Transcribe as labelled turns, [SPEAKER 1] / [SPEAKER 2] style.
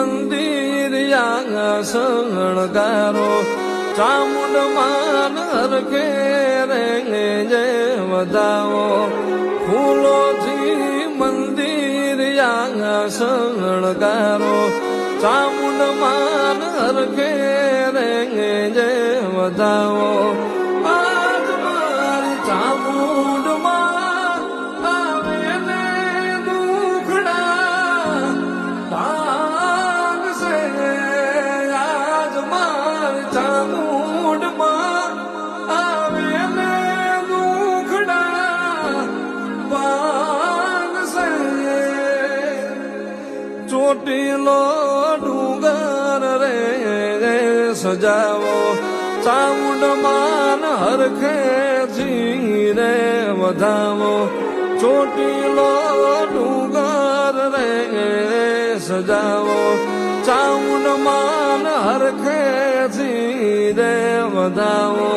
[SPEAKER 1] મંદિર શણગારો ચામુંડ માન હરખે રે જય વધાવો ફૂલોથી મંદિર શણગારો ચામુંડ માન હરખે રે જય વધાવો આજ મારી ચામુંડ માં આવે ને દુખડા ભાગશે આજ મારી ચામુંડ માં આવે ને દુખડા ભાગશે ચોટીલો ડુંગર રે સજાવો ચામુંડ માન હરખે રે વધાવો ચોટીલો ડુંગર રે સજાવો ચામુંડ માન હરખે રે વધાવો